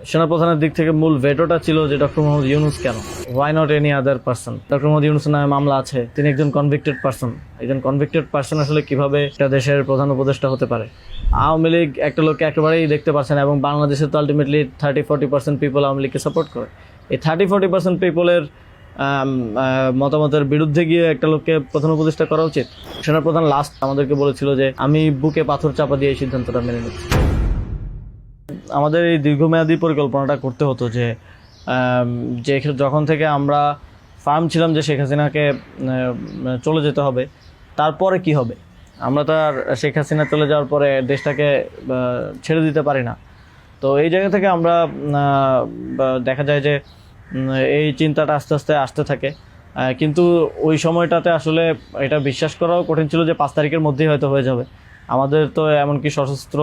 সেনাপ্রধানের দিক থেকে মূল ভেটোটা ছিল যে ডক্টর মোহাম্মদ ইউনূস কেন, why not any other person. Doctor Mohammad ইউনূসের নামে মামলা আছে, তিনি একজন কনভিক্টেড পার্সন। একজন কনভিক্টেড পার্সন আসলে কিভাবে একটা দেশের প্রধান উপদেষ্টা হতে পারে? আওয়ামী লীগ একটা লোককে একেবারেই দেখতে পারছে না, এবং বাংলাদেশে তো আলটিমেটলি 30-40% পিপল আওয়ামী লীগকে সাপোর্ট করে। এই 30-40% পিপলের মতামতের বিরুদ্ধে গিয়ে একটা লোককে প্রধান উপদেষ্টা করা উচিত? সেনাপ্রধান লাস্ট আমাদেরকে বলেছিল যে আমি বুকে পাথর চাপা দিয়ে এই সিদ্ধান্তটা মেনে নিচ্ছি। আমাদের এই দীর্ঘমেয়াদী পরিকল্পনাটা করতে হতো যে যখন থেকে আমরা ফার্ম ছিলাম যে শেখ হাসিনাকে চলে যেতে হবে, তারপরে কি হবে? আমরা তো আর শেখ হাসিনা চলে যাওয়ার পরে দেশটাকে ছেড়ে দিতে পারি না। তো এই জায়গা থেকে আমরা দেখা যায় যে এই চিন্তাটা আস্তে আস্তে আসতে থাকে। কিন্তু ওই সময়টাতে আসলে এটা বিশ্বাস করাও কঠিন ছিল যে 5 তারিখের মধ্যেই হয়তো হয়ে যাবে। আমাদের তো এমনকি সশস্ত্র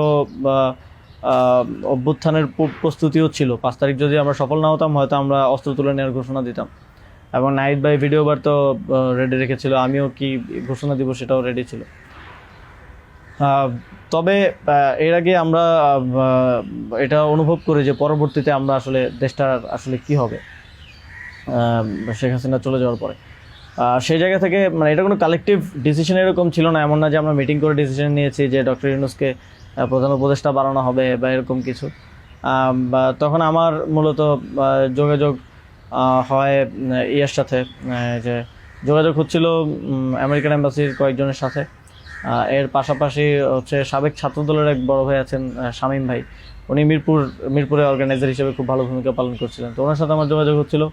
অভ্যুত্থানের প্রস্তুতিও ছিল। 5 তারিখ যদি আমরা সফল না হতাম, হয়তো আমরা অস্ত্র তুলে নেওয়ার ঘোষণা দিতাম, এবং নাহিদ ভাই ভিডিও বার তো রেডি রেখেছিল, আমিও কি ঘোষণা দিব সেটাও রেডি ছিল। তবে এর আগে আমরা এটা অনুভব করি যে পরবর্তীতে আমরা আসলে দেশটার আসলে কি হবে শেখ হাসিনা চলে যাওয়ার পরে। সেই জায়গা থেকে মানে এটা কোনো কালেকটিভ ডিসিশন এরকম ছিল না, এমন না যে আমরা মিটিং করে ডিসিশন নিয়েছি যে ডক্টর ইউনূসকে প্রধান উপদেষ্টা বানানো হবে বা এরকম কিছু। তখন আমার মূলত যোগাযোগ হয় ইয়ের সাথে, যে যোগাযোগ হচ্ছিল আমেরিকান এম্বাসির কয়েকজনের সাথে। এর পাশাপাশি হচ্ছে সাবেক ছাত্রদলের এক বড় ভাই আছেন শামীম ভাই, উনি মিরপুরে অর্গানাইজার হিসেবে খুব ভালো ভূমিকা পালন করছিলেন। তো ওনার সাথে আমার যোগাযোগ হচ্ছিল।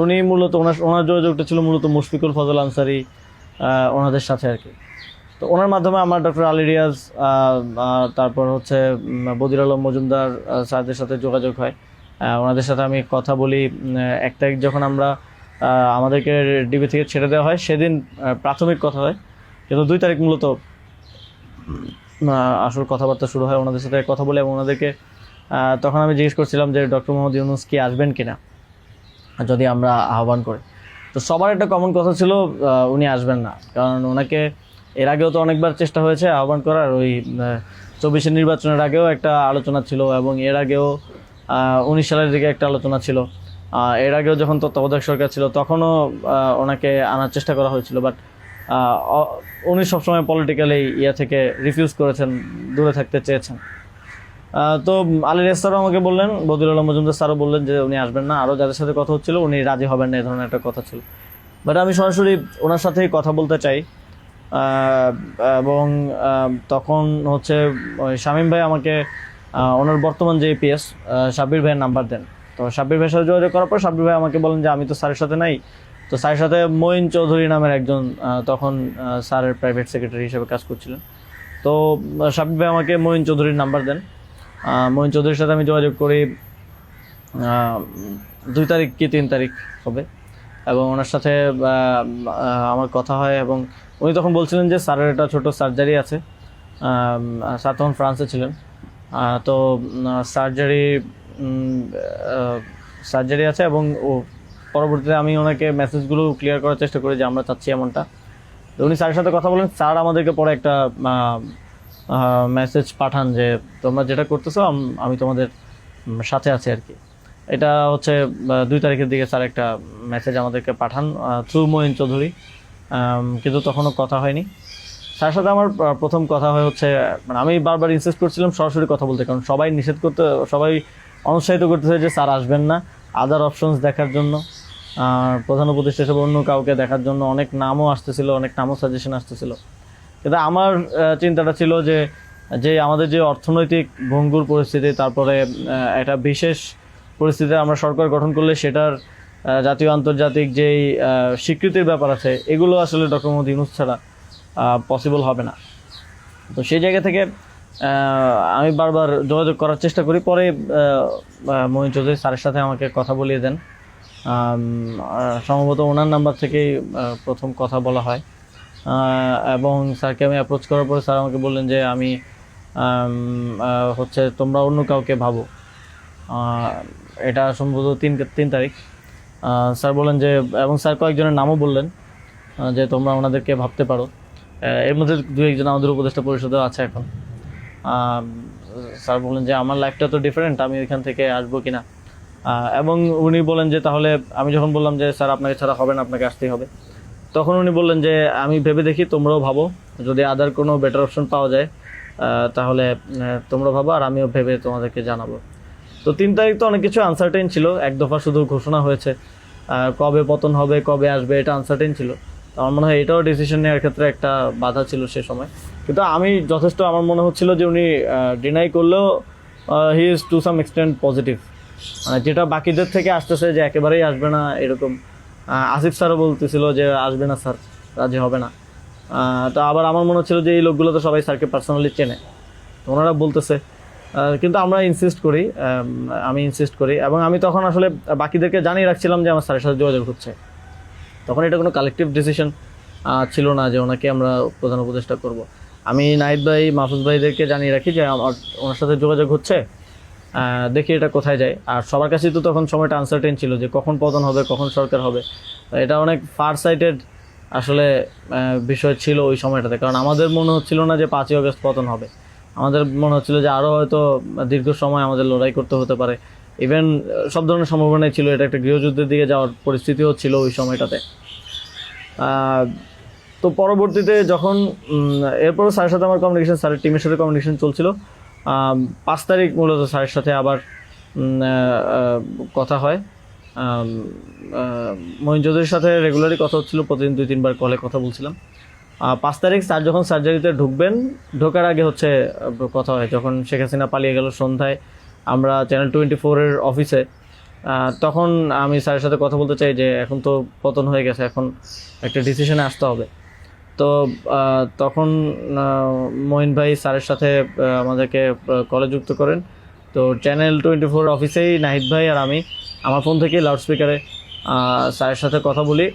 উনি মূলত ওনার যোগাযোগটা ছিল মূলত মুশফিকুল ফজল আনসারি ওনাদের সাথে আর কি। তো ওনার মাধ্যমে আমার ডক্টর আলী রিয়াজ, তারপর হচ্ছে বদির আলম মজুমদার স্যারদের সাথে যোগাযোগ হয়। ওনাদের সাথে আমি কথা বলি। 1 তারিখ যখন আমরা আমাদেরকে ডিবি থেকে ছেড়ে দেওয়া হয়, সেদিন প্রাথমিক কথা হয়, কিন্তু 2 তারিখ মূলত আসল কথাবার্তা শুরু হয়। ওনাদের সাথে কথা বলে এবং ওনাদেরকে তখন আমি জিজ্ঞেস করছিলাম যে ডক্টর মোহাম্মদ ইউনূস কি আসবেন কিনা যদি আমরা আহ্বান করি। তো সবার একটা কমন কথা ছিল উনি আসবেন না, কারণ ওনাকে এর আগেও তো অনেকবার চেষ্টা হয়েছে আহ্বান করার। ওই 24-এর নির্বাচনের আগেও একটা আলোচনা ছিল, এবং এর আগেও 19 সালের দিকে একটা আলোচনা ছিল। এর আগেও যখন তত্ত্বাবধায়ক সরকার ছিল তখনও ওনাকে আনার চেষ্টা করা হয়েছিল, বাট উনি সবসময় পলিটিক্যালি থেকে রিফিউজ করেছেন, দূরে থাকতে চেয়েছেন। তো আলী রিয়াজ স্যারও আমাকে বললেন, বদির আলম মজুমদার স্যারও বললেন যে উনি আসবেন না। আরও যাদের সাথে কথা হচ্ছিল উনি রাজি হবেন না, এই ধরনের একটা কথা ছিল। বাট আমি সরাসরি ওনার সাথেই কথা বলতে চাই, এবং তখন হচ্ছে শামীম ভাই আমাকে ওনার বর্তমান যে এপিএস সাব্বির ভাইয়ের নাম্বার দেন। তো সাব্বির ভাইয়ের সাথে যোগাযোগ করার পর সাব্বির ভাই আমাকে বলেন যে আমি তো স্যারের সাথে নাই। তো স্যারের সাথে মঈন চৌধুরী নামের একজন তখন স্যারের প্রাইভেট সেক্রেটারি হিসেবে কাজ করছিলেন। তো সাব্বির ভাই আমাকে মঈন চৌধুরীর নাম্বার দেন। মঈন চৌধুরীর সাথে আমি যোগাযোগ করি 2 তারিখ কি 3 তারিখ হবে, এবং ওনার সাথে আমার কথা হয়। এবং উনি তখন বলছিলেন যে স্যারের একটা ছোটো সার্জারি আছে। স্যার তখন ফ্রান্সে ছিলেন। তো সার্জারি আছে, এবং পরবর্তীতে আমি ওনাকে মেসেজগুলো ক্লিয়ার করার চেষ্টা করি যে আমরা চাচ্ছি এমনটা। তো উনি স্যারের সাথে কথা বলেন। স্যার আমাদেরকে পরে একটা মেসেজ পাঠান যে তোমরা যেটা করতেছো আমি তোমাদের সাথে আছি আর কি। এটা হচ্ছে 2 তারিখের দিকে স্যার একটা মেসেজ আমাদেরকে পাঠান থ্রু মঈন চৌধুরী, কিন্তু তখনও কথা হয়নি। স্যারের সাথে আমার প্রথম কথা হচ্ছে, মানে আমি বারবার ইনসিস্ট করছিলাম সরাসরি কথা বলতে, কারণ সবাই অনুৎসাহিত করতেছে যে স্যার আসবেন না, আদার অপশনস দেখার জন্য, প্রধান উপদেষ্টা হিসেবে অন্য কাউকে দেখার জন্য অনেক নামও আসতেছিল, অনেক নামও সাজেশন আসতেছিল। কিন্তু আমার চিন্তাটা ছিল যে আমাদের যে অর্থনৈতিক ভঙ্গুর পরিস্থিতি, তারপরে একটা বিশেষ পরিস্থিতিতে আমরা সরকার গঠন করলে সেটার জাতীয় আন্তর্জাতিক যেই স্বীকৃতির ব্যাপার আছে, এগুলো আসলে ডক্টর মোহাম্মদ ইউনূস ছাড়া পসিবল হবে না। তো সেই জায়গা থেকে আমি বারবার যোগাযোগ করার চেষ্টা করি। পরে মঈন চৌধুরী স্যারের সাথে আমাকে কথা বলিয়ে দেন। সম্ভবত ওনার নাম্বার থেকেই প্রথম কথা বলা হয়, এবং স্যারকে আমি অ্যাপ্রোচ করার পরে স্যার আমাকে বললেন যে আমি হচ্ছে তোমরা অন্য কাউকে ভাবো। এটা সম্ভবত 3 তারিখ। স্যার বললেন যে, এবং স্যার কয়েকজনের নামও বললেন যে তোমরা ওনাদেরকে ভাবতে পারো। এর মধ্যে 2-1 জন আমাদের উপদেষ্টা পরিষদেও আছে এখন। স্যার বললেন যে আমার লাইফটা তো ডিফারেন্ট, আমি ওইখান থেকে আসবো কিনা। এবং উনি বলেন যে তাহলে, আমি যখন বললাম যে স্যার আপনাকে ছাড়া হবে না, আপনাকে আসতেই হবে, তখন উনি বললেন যে আমি ভেবে দেখি, তোমরাও ভাবো, যদি আদার কোনো বেটার অপশন পাওয়া যায় তাহলে তোমরা ভাবো, আর আমিও ভেবে তোমাদেরকে জানাবো। তো 3 তারিখ তো অনেক কিছু আনসার্টেন ছিল, এক দফা শুধু ঘোষণা হয়েছে, কবে পতন হবে, কবে আসবে, এটা আনসার্টেন ছিল। তো আমার মনে হয় এটাও ডিসিশন নেওয়ার ক্ষেত্রে একটা বাধা ছিল সে সময়। কিন্তু আমি যথেষ্ট, আমার মনে হচ্ছিল যে উনি ডিনাই করলেও he is to some extent positive, মানে যেটা বাকিদের থেকে আসতেছে যে একেবারেই আসবে না এরকম। আসিফ স্যারও বলতেছিল যে আসবে না স্যার, রাজি হবে না। তো আবার আমার মনে হচ্ছিল যে এই লোকগুলো তো সবাই স্যারকে পার্সোনালি চেনে, তো ওনারা বলতেছে, কিন্তু আমরা ইনসিস্ট করি, আমি ইনসিস্ট করি, এবং আমি তখন আসলে বাকিদেরকে জানিয়ে রাখছিলাম যে আমার স্যারের সাথে যোগাযোগ হচ্ছে। তখন এটা কোনো কালেকটিভ ডিসিশন ছিল না যে ওনাকে আমরা প্রধান উপদেষ্টা করব। আমি নাহিদ ভাই, মাহফুজ ভাইদেরকে জানিয়ে রাখি যে আমার ওনার সাথে যোগাযোগ হচ্ছে, দেখি এটা কোথায় যায়। আর সবার কাছেই তো তখন সময়টা আনসার্টেন ছিল যে কখন পতন হবে, কখন সরকার হবে। এটা অনেক ফার সাইটেড আসলে বিষয় ছিল ওই সময়টাতে, কারণ আমাদের মনে হচ্ছিল না যে 5ই আগস্ট পতন হবে, আমাদের মনে হচ্ছিল যে আরও হয়তো দীর্ঘ সময় আমাদের লড়াই করতে হতে পারে। ইভেন সব ধরনের সম্ভাবনাই ছিল, এটা একটা গৃহযুদ্ধের দিকে যাওয়ার পরিস্থিতিও ছিল ওই সময়টাতে। তো পরবর্তীতে যখন এরপরও স্যারের সাথে আমার কমিউনিকেশন, স্যারের টিমের সাথে কমিউনিকেশন চলছিল। 5 তারিখ মূলত স্যারের সাথে আবার কথা হয়। মঈন চৌধুরীর সাথে রেগুলারই কথা হচ্ছিল, প্রতিদিন 2-3 বার কলে কথা বলছিলাম। 5 তারিখ স্যার যখন সার্জারিতে ঢুকবেন, ঢোকার আগে হচ্ছে কথা হয়, যখন শেখ হাসিনা পালিয়ে গেল সন্ধ্যায়, আমরা চ্যানেল 24-এর অফিসে, তখন আমি স্যারের সাথে কথা বলতে চাই যে এখন তো পতন হয়ে গেছে, এখন একটা ডিসিশনে আসতে হবে। তো তখন মঈন ভাই স্যারের সাথে আমাদেরকে কলে যুক্ত করেন। তো চ্যানেল 24 অফিসেই নাহিদ ভাই আর আমি আমার ফোন থেকে লাউডস্পিকারে স্যারের সাথে কথা বলি।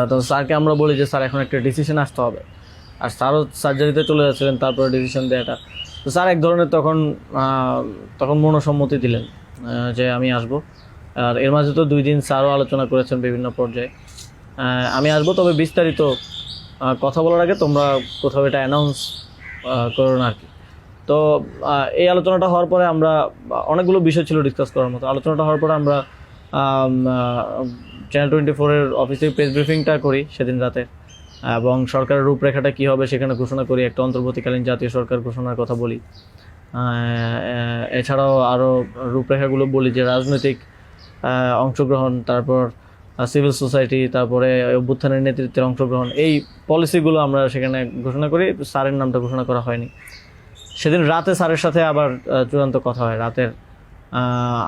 তো স্যারকে আমরা বলি যে স্যার এখন একটা ডিসিশন আসতে হবে, আর স্যারও সার্জারিতে চলে যাচ্ছিলেন তারপরে ডিসিশন দেওয়াটা। তো স্যার এক ধরনের তখন মনোসম্মতি দিলেন যে আমি আসব। আর এর মাঝে তো 2 দিন স্যারও আলোচনা করেছেন বিভিন্ন পর্যায়ে, আমি আসবো, তবে বিস্তারিত কথা বলার আগে তোমরা কোথাও এটা অ্যানাউন্স করো না আর কি। তো এই আলোচনাটা হওয়ার পরে আমরা, অনেকগুলো বিষয় ছিল ডিসকাস করার মতো, আলোচনাটা হওয়ার পরে আমরা চ্যানেল 24-এর অফিসে প্রেস ব্রিফিংটা করি সেদিন রাতে, এবং সরকারের রূপরেখাটা কী হবে সেখানে ঘোষণা করি, একটা অন্তর্বর্তীকালীন জাতীয় সরকার ঘোষণার কথা বলি। এছাড়াও আরও রূপরেখাগুলো বলি যে রাজনৈতিক অংশগ্রহণ, তারপর সিভিল সোসাইটি, তারপরে অভ্যুত্থানের নেতৃত্বের অংশগ্রহণ, এই পলিসিগুলো আমরা সেখানে ঘোষণা করি। স্যারের নামটা ঘোষণা করা হয়নি। সেদিন রাতে স্যারের সাথে আবার চূড়ান্ত কথা হয়, রাতের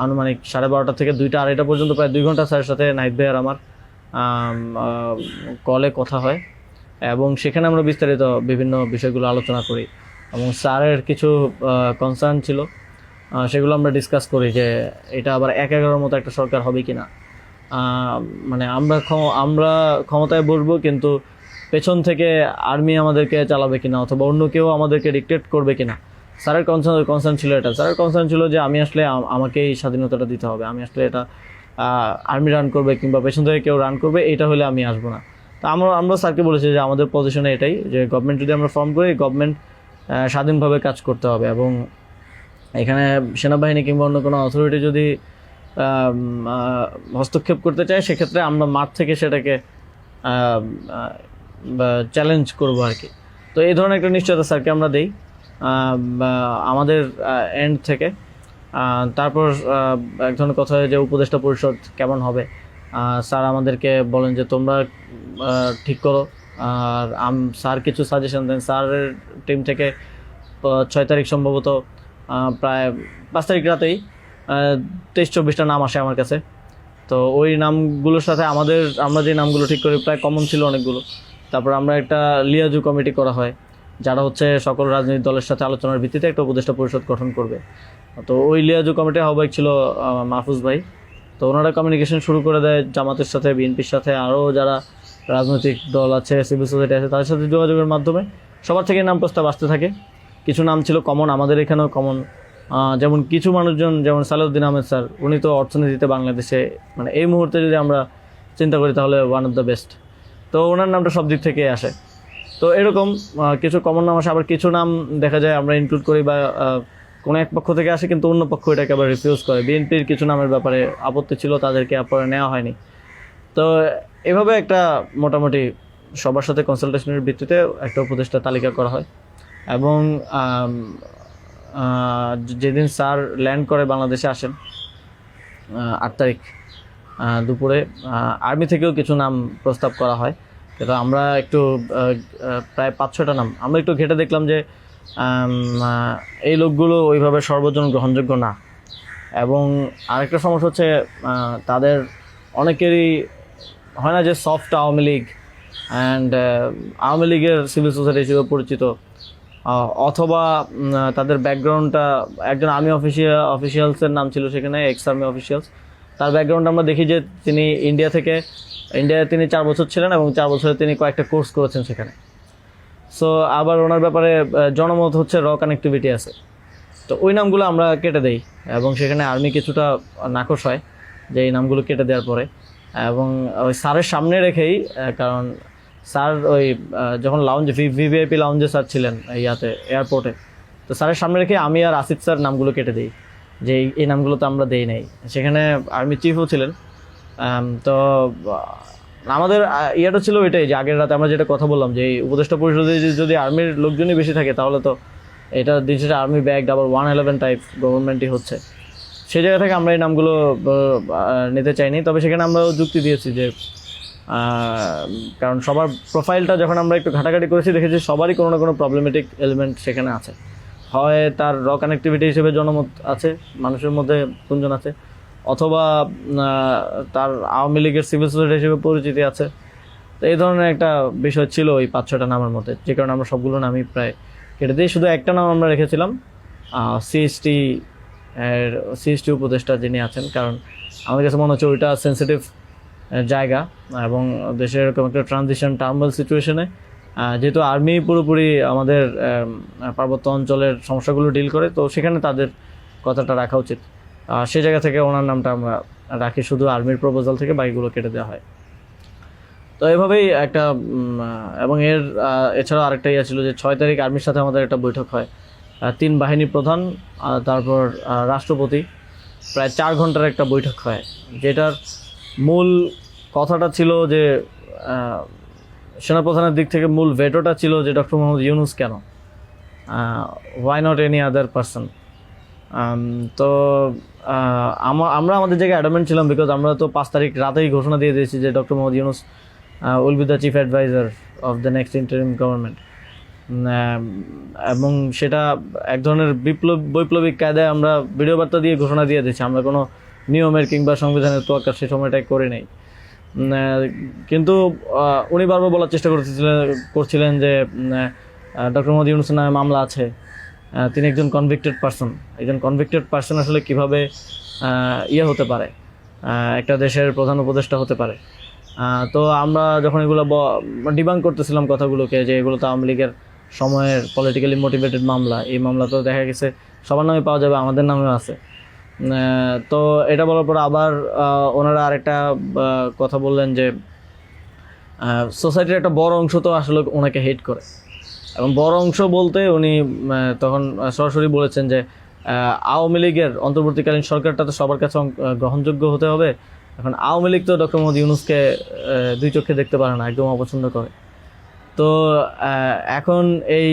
আনুমানিক 12:30 থেকে 2টা-2:30 পর্যন্ত প্রায় 2 ঘন্টা স্যারের সাথে নাহিদ ভাই আর আমার কলে কথা হয়, এবং সেখানে আমরা বিস্তারিত বিভিন্ন বিষয়গুলো আলোচনা করি, এবং স্যারের কিছু কনসার্ন ছিল সেগুলো আমরা ডিসকাস করি যে এটা আবার 1-11 মতো একটা সরকার হবে কি না, মানে আমরা ক্ষমতায় বসবো কিন্তু পেছন থেকে আর্মি আমাদেরকে চালাবে কিনা, অথবা অন্য কেউ আমাদেরকে ডিক্টেট করবে কিনা। স্যারের কনসার্ন ছিল এটা। স্যারের কনসার্ন ছিল যে আমি আসলে আমাকেই স্বাধীনতাটা দিতে হবে, আমি আসলে এটা আর্মি রান করবে কিংবা পেছন থেকে কেউ রান করবে, এটা হলে আমি আসবো না। তো আমরা স্যারকে বলেছি যে আমাদের পজিশনে এটাই, যে গভর্নমেন্ট যদি আমরা ফর্ম করি, গভর্নমেন্ট স্বাধীনভাবে কাজ করতে হবে, এবং এখানে সেনাবাহিনী কিংবা অন্য কোনো অথরিটি যদি হস্তক্ষেপ করতে চায়, সেক্ষেত্রে আমরা মাঠ থেকে সেটাকে চ্যালেঞ্জ করবো আর কি। তো এই ধরনের একটা নিশ্চয়তা স্যারকে আমরা দিই আমাদের এন্ড থেকে। তারপর এক ধরনের কথা হয় যে উপদেষ্টা পরিষদ কেমন হবে, স্যার আমাদেরকে বলেন যে তোমরা ঠিক করো, আর স্যার কিছু সাজেশন দেন। স্যারের টিম থেকে 6 তারিখ সম্ভবত প্রায় 5 তারিখ রাতেই 23-24টা নাম আসে আমার কাছে। তো ওই নামগুলোর সাথে আমরা যে নামগুলো ঠিক করি প্রায় কমন ছিল অনেকগুলো। তারপর আমরা একটা লিয়াজু কমিটি করা হয়, যারা হচ্ছে সকল রাজনৈতিক দলের সাথে আলোচনার ভিত্তিতে একটা উপদেষ্টা পরিষদ গঠন করবে। তো ওই লিয়াজু কমিটির আহ্বায়ক ছিল মাহফুজ ভাই। তো ওনারা কমিউনিকেশন শুরু করে দেয় জামাতের সাথে, বিএনপির সাথে, আরও যারা রাজনৈতিক দল আছে, সিভিল সোসাইটি আছে, তাদের সাথে যোগাযোগের মাধ্যমে সবার থেকে নাম প্রস্তাব আসতে থাকে। কিছু নাম ছিল কমন, আমাদের এখানেও কমন, যেমন কিছু মানুষজন, যেমন সালাউদ্দিন আহমেদ স্যার, উনি তো অর্থনীতিতে বাংলাদেশে মানে এই মুহূর্তে যদি আমরা চিন্তা করি তাহলে ওয়ান অফ দ্য বেস্ট। তো ওনার নামটা সব দিক থেকে আসে। তো এরকম কিছু কমন নাম আসে, আবার কিছু নাম দেখা যায় আমরা ইনক্লুড করি বা কোনো এক পক্ষ থেকে আসে কিন্তু অন্য পক্ষ এটাকে আবার রিফিউজ করে। বিএনপির কিছু নামের ব্যাপারে আপত্তি ছিল, তাদেরকে পরে নেওয়া হয়নি। তো এভাবে একটা মোটামুটি সবার সাথে কনসালটেশনের ভিত্তিতে একটা উপদেষ্টা তালিকা করা হয় এবং যেদিন স্যার ল্যান্ড করে বাংলাদেশে আসেন 8 তারিখ দুপুরে আর্মি থেকেও কিছু নাম প্রস্তাব করা হয়। কিন্তু আমরা একটু প্রায় 5-6টা নাম আমরা একটু ঘেটে দেখলাম যে এই লোকগুলো ওইভাবে সর্বজন গ্রহণযোগ্য না। এবং আরেকটা সমস্যা হচ্ছে তাদের অনেকেরই হয় না যে সফট আওয়ামী লীগ অ্যান্ড আওয়ামী লীগের সিভিল সোসাইটি হিসেবে পরিচিত, অথবা তাদের ব্যাকগ্রাউন্ডটা একজন আর্মি অফিসিয়ালসের নাম ছিল সেখানে, এক্স আর্মি অফিসিয়ালস। তার ব্যাকগ্রাউন্ড আমরা দেখি যে তিনি ইন্ডিয়ায় তিনি 4 বছর ছিলেন এবং 4 বছরে তিনি কয়েকটা কোর্স করেছেন সেখানে। সো আবার ওনার ব্যাপারে জনমত হচ্ছে র কানেক্টিভিটি আছে। তো ওই নামগুলো আমরা কেটে দেই এবং সেখানে আর্মি কিছুটা নাকশ হয় যে এই নামগুলো কেটে দেওয়ার পরে। এবং ওই স্যারের সামনে রেখেই, কারণ স্যার ওই যখন লাউঞ্জ ভিভিআইপি লাউঞ্জে স্যার ছিলেন ইয়াতে এয়ারপোর্টে, তো স্যারের সামনে রেখে আমি আর আসিফ স্যার নামগুলো কেটে দিই যে এই নামগুলো তো আমরা দেই নাই। সেখানে আর্মি চিফও ছিলেন। তো আমাদের ইয়েটা ছিল এটাই যে আগের রাতে আমরা যেটা কথা বললাম যে এই উপদেষ্টা পরিষদে যদি আর্মির লোকজনই বেশি থাকে তাহলে তো এটা দিন শেষে আর্মি ব্যাগড আবার 111 টাইপ গভর্নমেন্টই হচ্ছে। সেই জায়গা থেকে আমরা এই নামগুলো নিতে চাইনি। তবে সেখানে আমরাও যুক্তি দিয়েছি যে কারণ সবার প্রোফাইলটা যখন আমরা একটু ঘাটাঘাটি করেছি দেখেছি সবারই কোনো না কোনো প্রবলেমেটিক এলিমেন্ট সেখানে আছে। হয় তার র কানেক্টিভিটি হিসেবে জনমত আছে, মানুষের মধ্যে গুঞ্জন আছে, অথবা তার আওয়ামী লীগের সিভিল সোসাইটি হিসেবে পরিচিতি আছে। তো এই ধরনের একটা বিষয় ছিল ওই 5-6টা নামের মধ্যে, যে কারণে আমরা সবগুলো নামই প্রায় কেটে দিই। শুধু একটা নাম আমরা রেখেছিলাম সিএসটি উপদেষ্টা যিনি আছেন, কারণ আমার কাছে মনে হচ্ছে ওইটা সেন্সিটিভ জায়গা এবং দেশের এরকম একটা ট্রানজিশন টার্মাল সিচুয়েশনে যেহেতু আর্মি পুরোপুরি আমাদের পার্বত্য অঞ্চলের সমস্যাগুলো ডিল করে, তো সেখানে তাদের কথাটা রাখা উচিত। সেই জায়গা থেকে ওনার নামটা আমরা রাখি, শুধু আর্মির প্রপোজাল থেকে বাকিগুলো কেটে দেওয়া হয়। তো এভাবেই একটা এবং এছাড়াও আরেকটা ইয়ে ছিল যে 6 তারিখ আর্মির সাথে আমাদের একটা বৈঠক হয়, 3 বাহিনী প্রধান তারপর রাষ্ট্রপতি, প্রায় 4 ঘন্টার একটা বৈঠক হয়। যেটার মূল কথাটা ছিল যে সেনাপ্রধানের দিক থেকে মূল ভেটোটা ছিল যে ডক্টর মোহাম্মদ ইউনূস কেন, why not any other person. তো আমরা আমাদের জায়গায় অ্যাডামেন্ট ছিলাম, বিকজ আমরা তো 5 তারিখ রাতেই ঘোষণা দিয়ে দিয়েছি যে doctor Mohammad Yunus will be the chief adviser of the next interim government. এবং সেটা এক ধরনের বৈপ্লবিক কায়দায় আমরা ভিডিও বার্তা দিয়ে ঘোষণা দিয়ে দিয়েছি, আমরা কোনো নিয়মের কিংবা সংবিধানের তোয়াক্কা সে সময়টাই করে নেই। কিন্তু উনি বারবার বলার চেষ্টা করছিলেন যে ডক্টর মোহাম্মদ ইউনূসের নামে মামলা আছে, তিনি একজন কনভিক্টেড পারসন। একজন কনভিক্টেড পারসন আসলে কীভাবে হতে পারে, একটা দেশের প্রধান উপদেষ্টা হতে পারে। তো আমরা যখন এগুলো ডিবাঙ্ক করতেছিলাম কথাগুলোকে যে এগুলো তো আওয়ামী লীগের সময়ের পলিটিক্যালি মোটিভেটেড মামলা, এই মামলা তো দেখা গেছে সবার নামে পাওয়া যাবে, আমাদের নামেও আছে। তো এটা বলার পর আবার ওনারা আরেকটা কথা বললেন যে সোসাইটির একটা বড় অংশ তো আসলে ওনাকে হেট করে, এবং বড় অংশ বলতে উনি তখন সরাসরি বলেছেন যে আওয়ামী লীগের অন্তর্বর্তীকালীন সরকারটা তো সবার কাছে গ্রহণযোগ্য হতে হবে। এখন আওয়ামী লীগ তো ডক্টর মোহাম্মদ ইউনূসকে 2 চোখে দেখতে পারে না, একদম অপছন্দ করে। তো এখন এই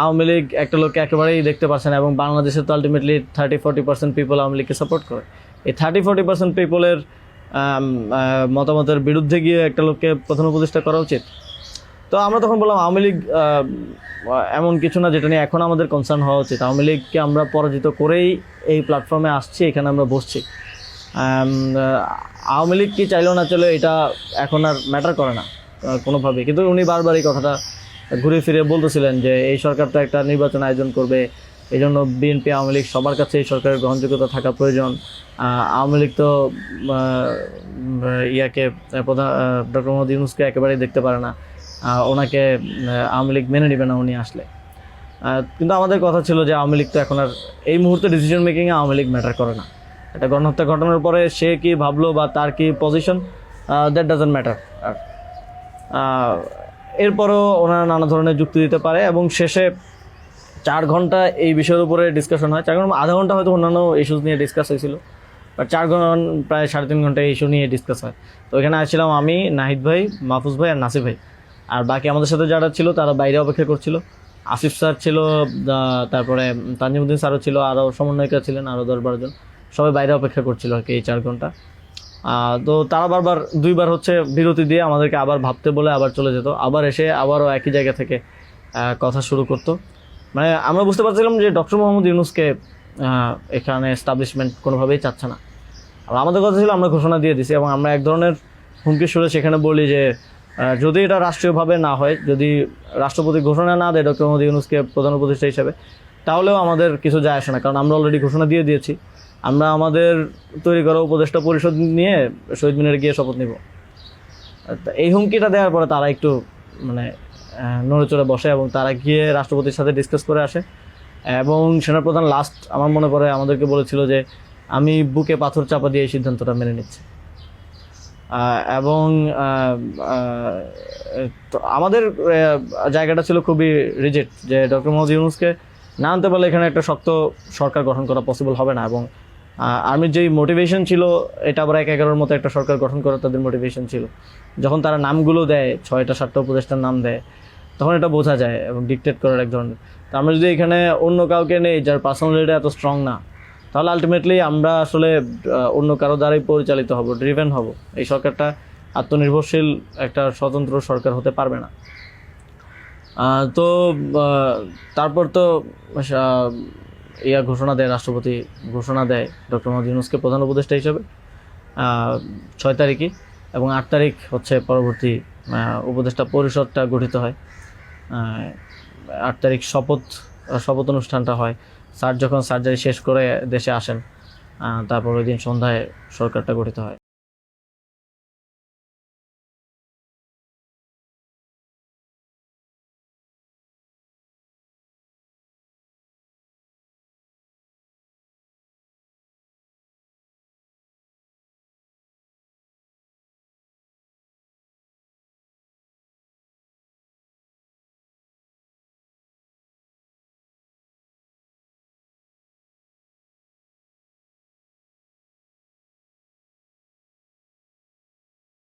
আওয়ামী লীগ একটা লোককে একেবারেই দেখতে পারছে না, এবং বাংলাদেশে তো আলটিমেটলি 30-40% পিপল আওয়ামী লীগকে সাপোর্ট করে। এই 30-40% পিপলের মতামতের বিরুদ্ধে গিয়ে একটা লোককে প্রধান উপদেষ্টা করা উচিত। তো আমরা তখন বললাম আওয়ামী লীগ এমন কিছু না যেটা নিয়ে এখন আমাদের কনসার্ন হওয়া উচিত। আওয়ামী লীগকে আমরা পরাজিত করেই এই প্ল্যাটফর্মে আসছি, এখানে আমরা বসছি। আওয়ামী লীগ কি চাইলেও না চলে এটা এখন আর ম্যাটার করে না কোনোভাবেই। কিন্তু উনি বারবার এই কথাটা ঘুরে ফিরে বলতেছিলেন যে এই সরকার তো একটা নির্বাচন আয়োজন করবে, এই জন্য বিএনপি আওয়ামী লীগ সবার কাছে এই সরকারের গ্রহণযোগ্যতা থাকা প্রয়োজন। আওয়ামী লীগ তো ডক্টর মোহাম্মদ ইউনূসকে একেবারেই দেখতে পারে না, ওনাকে আওয়ামী লীগ মেনে নেবে না উনি আসলে। কিন্তু আমাদের কথা ছিল যে আওয়ামী লীগ তো এখন আর এই মুহূর্তে ডিসিশন মেকিংয়ে আওয়ামী লীগ ম্যাটার করে না। একটা গণহত্যা ঘটনার পরে সে কি ভাবলো বা তার কি পজিশন, দ্যাট ডাজন্ট ম্যাটার। এরপরও ওনারা নানা ধরনের যুক্তি দিতে পারে, এবং শেষে 4 ঘন্টা এই বিষয়ের উপরে ডিসকাশন হয়। 4 ঘন্টা, আধা ঘন্টা হয়তো অন্যান্য ইস্যুস নিয়ে ডিসকাস হয়েছিল, বাট 4 ঘন্টা প্রায় 3.5 ঘন্টা এই ইস্যু নিয়ে ডিসকাস হয়। তো এখানে আসছিলাম আমি, নাহিদ ভাই, মাহফুজ ভাই আর নাসির ভাই। আর বাকি আমাদের সাথে যারা ছিল তারা বাইরে অপেক্ষা করছিল। আসিফ স্যার ছিল, তারপরে তানজিমুদ্দিন স্যারও ছিল, আরও সমন্বয়িকা ছিলেন আরও 10-12 জন, সবাই বাইরে অপেক্ষা করছিল আর কি এই 4 ঘন্টা। তো তারা বারবার 2বার হচ্ছে বিরতি দিয়ে আমাদেরকে আবার ভাবতে বলে আবার চলে যেত, আবার এসে আবারও একই জায়গা থেকে কথা শুরু করতো। মানে আমরা বুঝতে পারছিলাম যে ডক্টর মোহাম্মদ ইউনূসকে এখানে এস্টাবলিশমেন্ট কোনোভাবেই চাচ্ছে না। আর আমাদের কথা ছিল আমরা ঘোষণা দিয়ে দিছি, এবং আমরা এক ধরনের হুমকি সুরে সেখানে বলি যে যদি এটা রাষ্ট্রীয়ভাবে না হয়, যদি রাষ্ট্রপতি ঘোষণা না দেয় ডক্টর মোহাম্মদ ইউনূসকে প্রধান উপদেষ্টা হিসেবে, তাহলেও আমাদের কিছু যায় আসে না, কারণ আমরা অলরেডি ঘোষণা দিয়ে দিয়েছি। আমরা আমাদের তৈরি করা উপদেষ্টা পরিষদ নিয়ে শহীদ মিনারে গিয়ে শপথ নিব। এই হুমকিটা দেওয়ার পরে তারা একটু মানে নড়েচড়ে বসে, এবং তারা গিয়ে রাষ্ট্রপতির সাথে ডিসকাস করে আসে। এবং সেনাপ্রধান লাস্ট আমার মনে পড়ে আমাদেরকে বলেছিল যে আমি বুকে পাথর চাপা দিয়ে এই সিদ্ধান্তটা মেনে নিচ্ছি। এবং তো আমাদের জায়গাটা ছিল খুবই রিজিড, যে ডক্টর মোহাম্মদ ইউনূসকে না আনতে পারলে এখানে একটা শক্ত সরকার গঠন করা পসিবল হবে না। এবং আর্মির যেই মোটিভেশন ছিল, এটা আবার 1-11-র মতো একটা সরকার গঠন করার তাদের মোটিভেশন ছিল। যখন তারা নামগুলো দেয়, 6টা-7টা উপদেষ্টার নাম দেয়, তখন এটা বোঝা যায় এবং ডিকটেট করার এক ধরনের। তো আমরা যদি এখানে অন্য কাউকে নেই যার পার্সোনালিটি এত স্ট্রং না, তাহলে আলটিমেটলি আমরা আসলে অন্য কারো দ্বারাই পরিচালিত হব, ড্রিভেন হব। এই সরকারটা আত্মনির্ভরশীল একটা স্বতন্ত্র সরকার হতে পারবে না। তো তারপর তো ঘোষণা দেয়, রাষ্ট্রপতি ঘোষণা দেয় ডক্টর মোহাম্মদ ইউনূসকে প্রধান উপদেষ্টা হিসেবে 6 তারিখই, এবং 8 তারিখ হচ্ছে পরবর্তী উপদেষ্টা পরিষদটা গঠিত হয়। 8 তারিখ শপথ অনুষ্ঠানটা হয়। স্যার যখন সার্জারি শেষ করে দেশে আসেন, তারপর ওই দিন সন্ধ্যায় সরকারটা গঠিত হয়।